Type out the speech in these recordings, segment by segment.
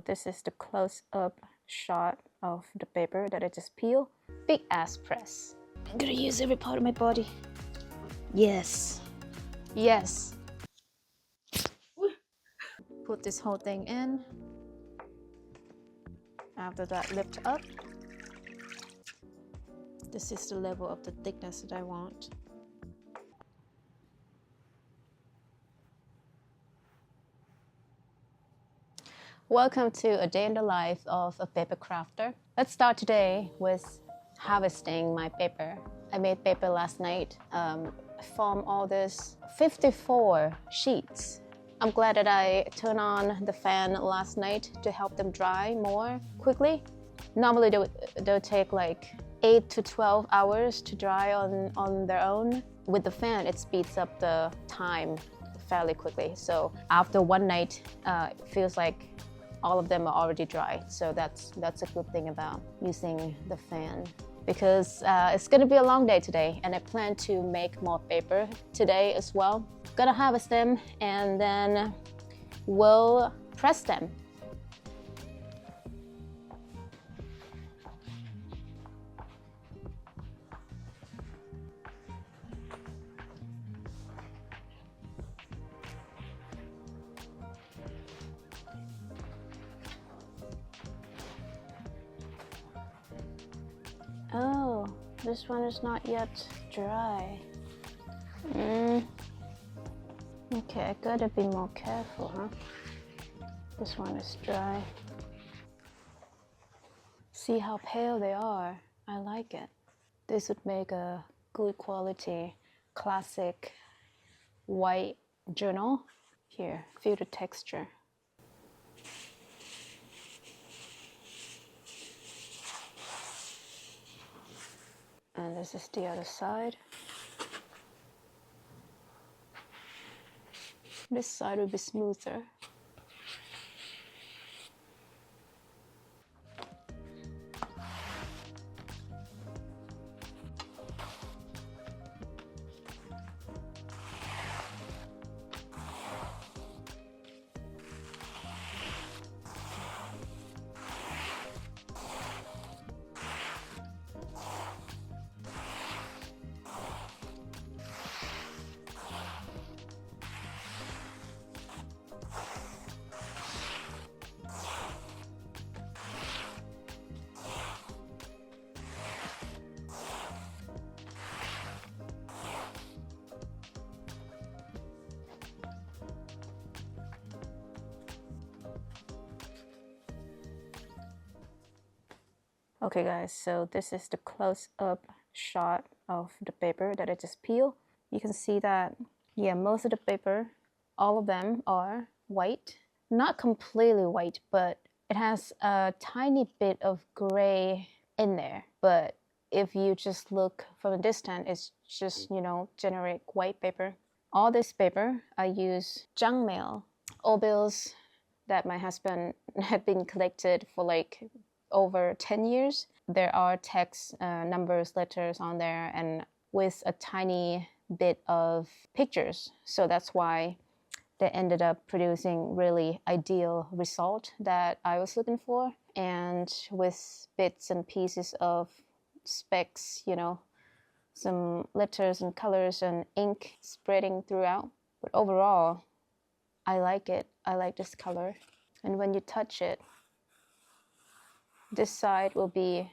this is the close-up shot of the paper that I just peeled. Big ass press. I'm gonna use every part of my body. Yes. Yes. Put this whole thing in. After that, lift up. This is the level of the thickness that I want. Welcome to a day in the life of a paper crafter. Let's start today with harvesting my paper. I made paper last night. From all this 54 sheets. I'm glad that I turned on the fan last night to help them dry more quickly. Normally they'll take like 8 to 12 hours to dry on their own. With the fan, it speeds up the time fairly quickly. So after one night, it feels like all of them are already dry. So that's a good thing about using the fan. Because it's gonna be a long day today, and I plan to make more paper today as well. Gonna harvest them and then we'll press them. Oh, this one is not yet dry. Okay, I gotta be more careful, huh? This one is dry. See how pale they are? I like it. This would make a good quality, classic white journal. Here, feel the texture. And this is the other side. This side will be smoother. Okay guys, so this is the close-up shot of the paper that I just peeled. You can see that, yeah, most of the paper, all of them are white. Not completely white, but it has a tiny bit of gray in there. But if you just look from a distance, it's just, you know, generic white paper. All this paper, I use junk mail, old bills that my husband had been collected for like over 10 years. There are text, numbers, letters on there, and with a tiny bit of pictures. So that's why they ended up producing really ideal result that I was looking for. And with bits and pieces of specs, you know, some letters and colors and ink spreading throughout. But overall, I like it. I like this color. And when you touch it, this side will be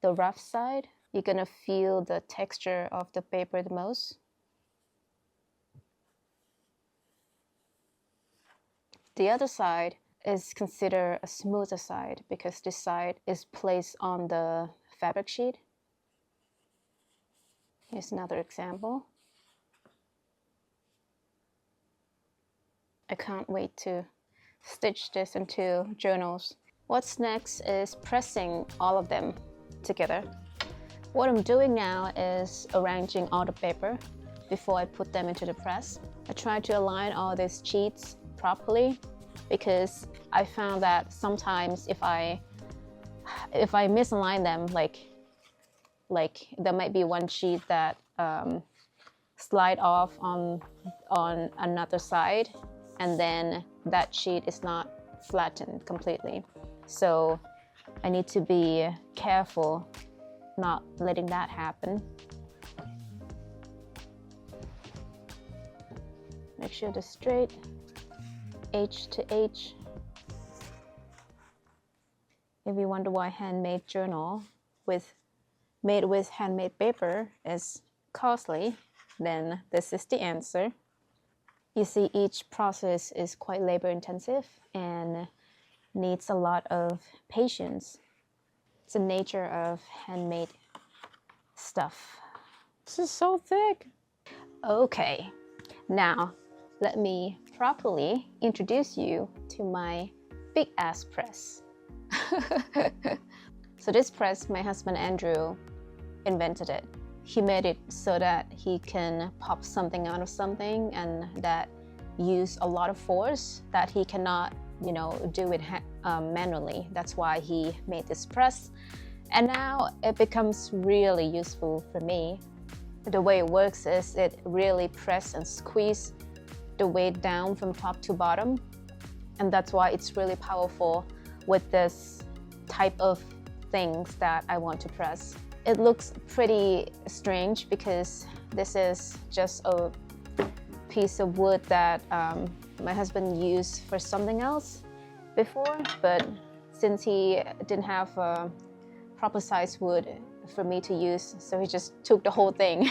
the rough side. You're gonna feel the texture of the paper the most. The other side is considered a smoother side because this side is placed on the fabric sheet. Here's another example. I can't wait to stitch this into journals. What's next is pressing all of them together. What I'm doing now is arranging all the paper before I put them into the press. I try to align all these sheets properly because I found that sometimes if I misalign them, like there might be one sheet that slide off on another side, and then that sheet is not flatten completely. So I need to be careful not letting that happen. Make sure they're straight, H to H. If you wonder why handmade journal made with handmade paper is costly, then this is the answer. You see, each process is quite labor intensive and needs a lot of patience. It's the nature of handmade stuff. This is so thick. Okay, now let me properly introduce you to my big ass press. So this press, my husband Andrew invented it. He made it so that he can pop something out of something and that use a lot of force that he cannot, do it manually. That's why he made this press. And now it becomes really useful for me. The way it works is it really press and squeeze the weight down from top to bottom. And that's why it's really powerful with this type of things that I want to press. It looks pretty strange because this is just a piece of wood that my husband used for something else before, but since he didn't have proper size wood for me to use, so he just took the whole thing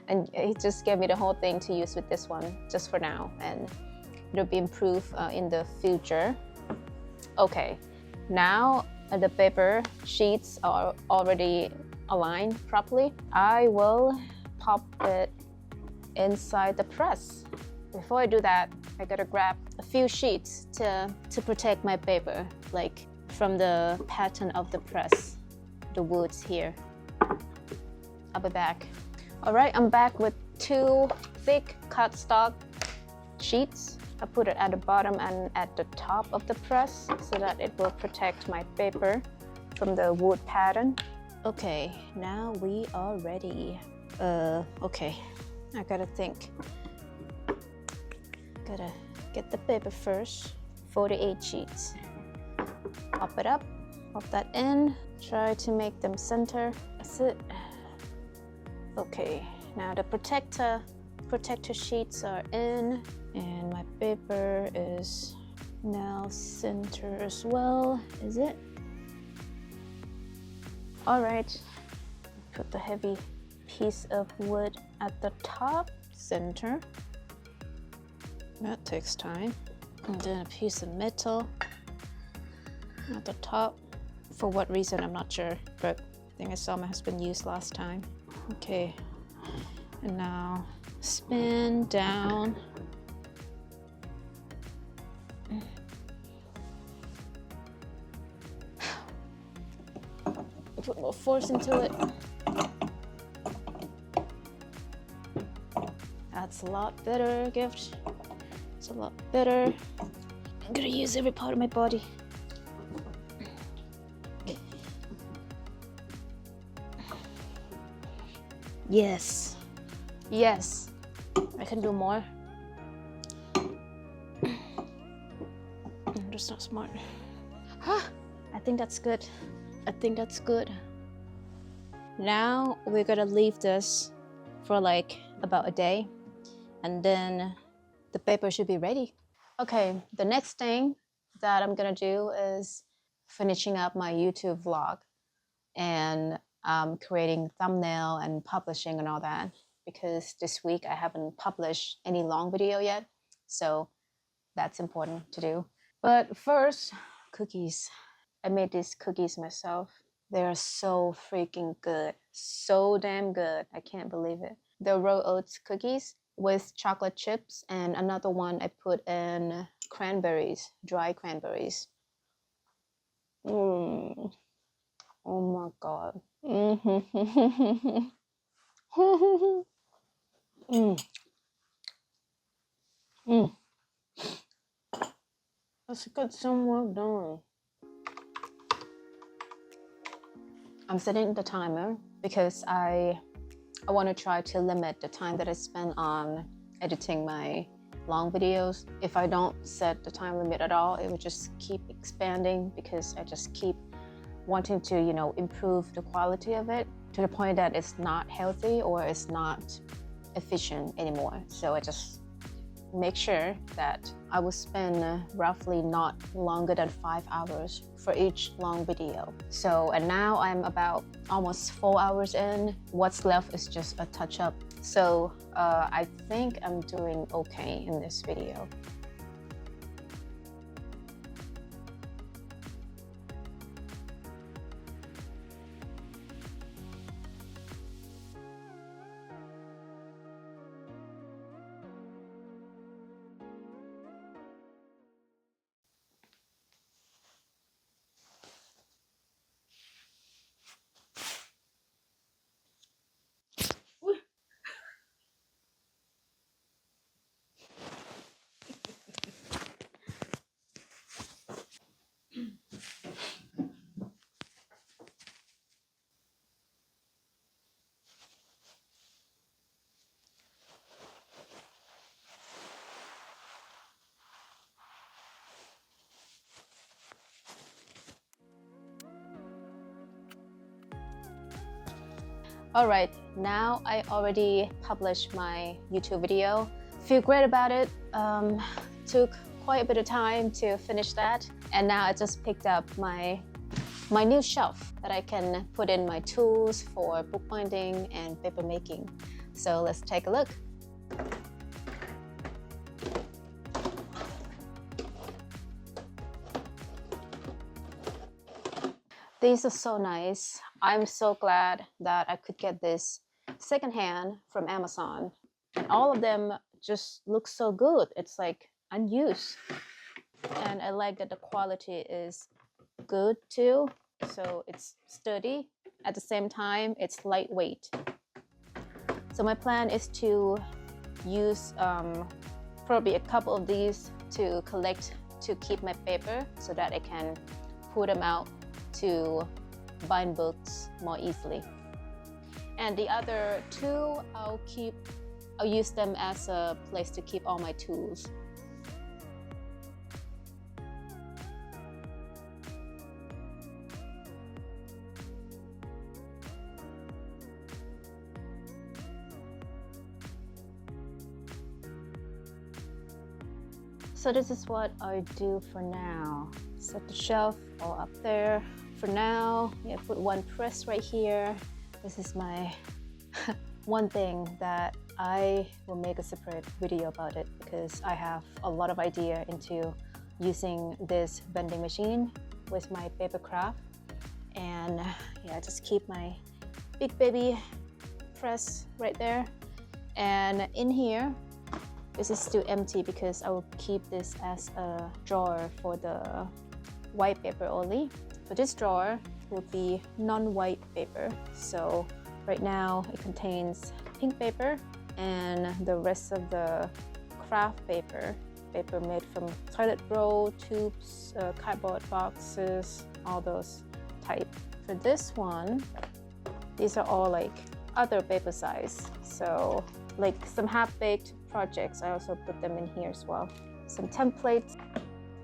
and he just gave me the whole thing to use with this one just for now, and it'll be improved in the future. Okay, now the paper sheets are already aligned properly. I will pop it inside the press. Before I do that, I gotta grab a few sheets to protect my paper, like from the pattern of the press, the woods here. I'll be back. All right, I'm back with 2 thick cardstock sheets. I put it at the bottom and at the top of the press so that it will protect my paper from the wood pattern. Okay, now we are ready. Okay, I gotta think. Gotta get the paper first. 48 sheets. Pop it up, pop that in. Try to make them center. That's it. Okay, now the protector sheets are in, and my paper is now center as well. Is it? All right, put the heavy piece of wood at the top, center. That takes time. And then a piece of metal at the top. For what reason, I'm not sure, but I think I saw my husband use last time. Okay, and now spin down. Put more force into it. That's a lot better, Gift. It's a lot better. I'm gonna use every part of my body. Yes. Yes. I can do more. That's not smart. I think that's good. I think that's good. Now we're gonna leave this for like about a day, and then the paper should be ready. Okay, the next thing that I'm gonna do is finishing up my YouTube vlog and creating thumbnail and publishing and all that, because this week I haven't published any long video yet, so that's important to do. But first, cookies. I made these cookies myself. They're so freaking good. So damn good. I can't believe it. The raw oats cookies with chocolate chips, and another one I put in cranberries, dry cranberries. Oh my God. Let's get some work done. I'm setting the timer because I want to try to limit the time that I spend on editing my long videos. If I don't set the time limit at all, it would just keep expanding because I just keep wanting to, you know, improve the quality of it to the point that it's not healthy or it's not efficient anymore. So I just make sure that I will spend roughly not longer than 5 hours for each long video. So, and now I'm about almost 4 hours in. What's left is just a touch-up. So I think I'm doing okay in this video. Alright, now I already published my YouTube video. Feel great about it. Took quite a bit of time to finish that. And now I just picked up my new shelf that I can put in my tools for bookbinding and paper making. So let's take a look. These are so nice. I'm so glad that I could get this secondhand from Amazon. And all of them just look so good. It's like unused. And I like that the quality is good too. So it's sturdy. At the same time, it's lightweight. So my plan is to use probably a couple of these to collect to keep my paper so that I can pull them out to bind books more easily. And the other two, I'll use them as a place to keep all my tools. So this is what I do for now. Set the shelf all up there. For now, I put one press right here. This is my one thing that I will make a separate video about it because I have a lot of idea into using this vending machine with my paper craft. And yeah, just keep my big baby press right there. And in here, this is still empty because I will keep this as a drawer for the white paper only. So this drawer will be non-white paper. So right now it contains pink paper and the rest of the craft paper made from toilet roll, tubes, cardboard boxes, all those type. For this one, these are all like other paper size. So like some half-baked projects, I also put them in here as well. Some templates,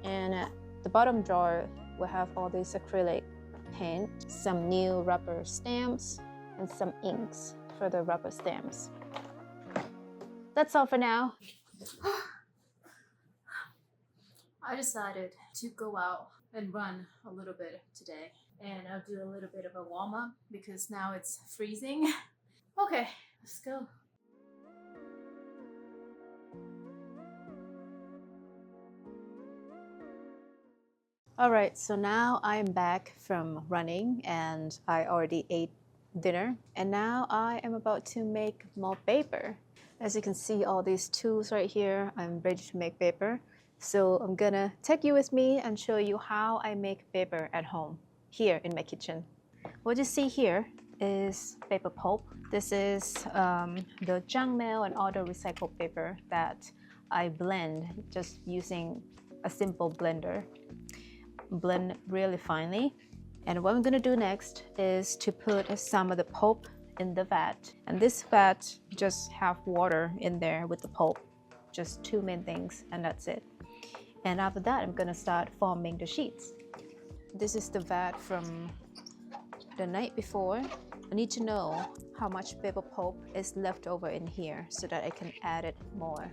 and the bottom drawer will have all this acrylic paint, some new rubber stamps, and some inks for the rubber stamps. That's all for now. I decided to go out and run a little bit today, and I'll do a little bit of a warm-up because now it's freezing. Okay, let's go. All right, so now I'm back from running and I already ate dinner, and now I am about to make more paper. As you can see, all these tools right here, I'm ready to make paper. So I'm gonna take you with me and show you how I make paper at home, here in my kitchen. What you see here is paper pulp. This is the junk mail and other recycled paper that I blend just using a simple blender. Blend really finely. And what I'm gonna do next is to put some of the pulp in the vat. And this vat just have water in there with the pulp. just two main things, and that's it. And after that, I'm gonna start forming the sheets. This is the vat from the night before. I need to know how much paper pulp is left over in here so that I can add it more.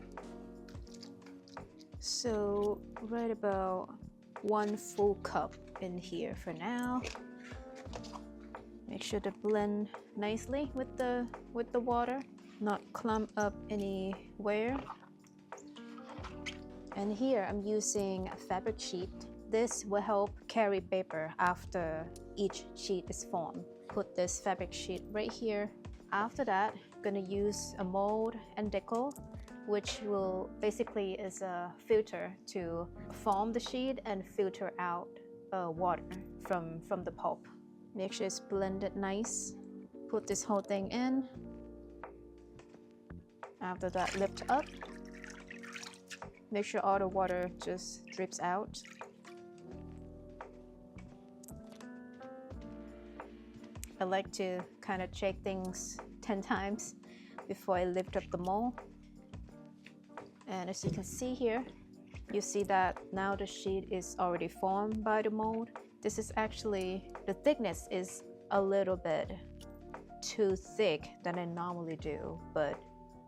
So right about 1 full cup in here for now. Make sure to blend nicely with the water, not clump up anywhere. And here I'm using a fabric sheet. This will help carry paper after each sheet is formed. Put this fabric sheet right here. After that, I'm gonna use a mold and decal, which will basically is a filter to form the sheet and filter out water from the pulp. Make sure it's blended nice. Put this whole thing in. After that, lift up. Make sure all the water just drips out. I like to kind of check things 10 times before I lift up the mold. And as you can see here, you see that now the sheet is already formed by the mold. This is actually, the thickness is a little bit too thick than I normally do, but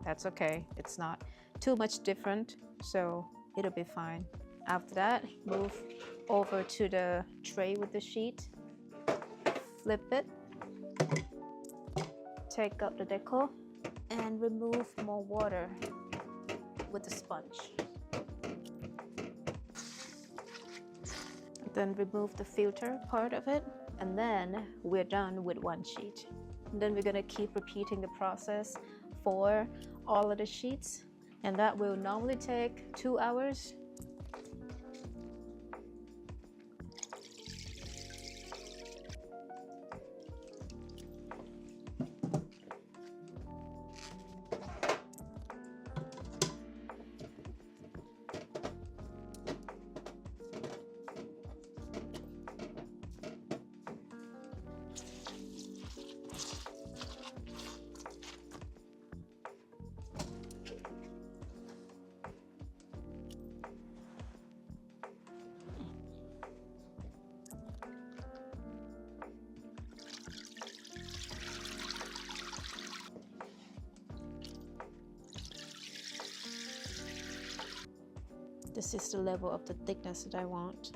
that's okay. It's not too much different, so it'll be fine. After that, move over to the tray with the sheet, flip it, take out the decal, and remove more water with the sponge. Then remove the filter part of it, and then we're done with one sheet. And then we're gonna keep repeating the process for all of the sheets, and that will normally take 2 hours. This is the level of the thickness that I want.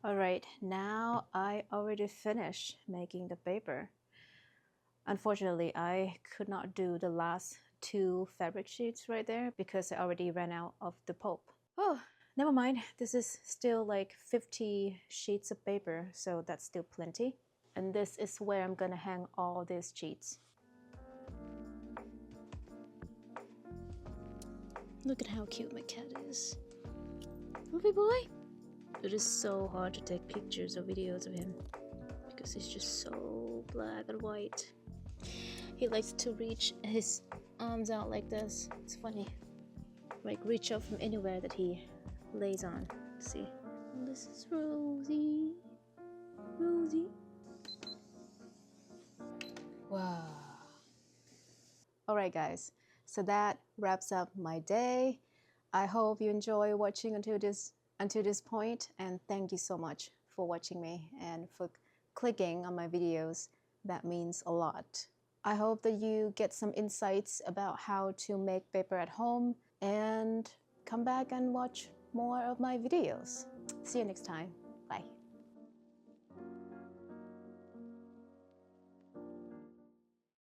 All right, now I already finished making the paper. Unfortunately, I could not do the last 2 fabric sheets right there because I already ran out of the pulp. Oh, never mind. This is still like 50 sheets of paper, so that's still plenty. And this is where I'm gonna hang all these sheets. Look at how cute my cat is. Lovely boy. It is so hard to take pictures or videos of him because he's just so black and white. He likes to reach his arms out like this. It's funny. Like reach out from anywhere that he lays on. See? This is Rosie. Rosie. Wow. Alright guys, so that wraps up my day. I hope you enjoy watching until this point, and thank you so much for watching me and for clicking on my videos. That means a lot. I hope that you get some insights about how to make paper at home and come back and watch more of my videos. See you next time. Bye.